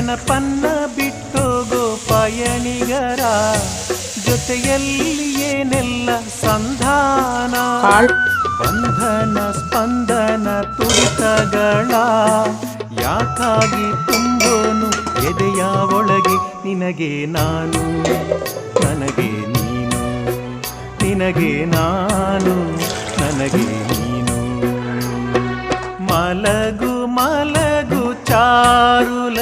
ನೆನಪನ್ನ ಬಿಟ್ಟೋಗೋ ಪಯಣಿಗರ ಜೊತೆಯಲ್ಲಿ ಏನೆಲ್ಲ ಸಂಧಾನ, ಬಂಧನ ಸ್ಪಂದನ ತುಡಿತಗಳ ಯಾಕಾಗಿ ತುಂಬೋನು ಎದೆಯ ಒಳಗೆ. ನಿನಗೆ ನಾನು ನನಗೆ ನೀನು, ನಿನಗೆ ನಾನು ನನಗೆ ನೀನು. ಮಲಗು ಮಲಗು ಚಾರುಲ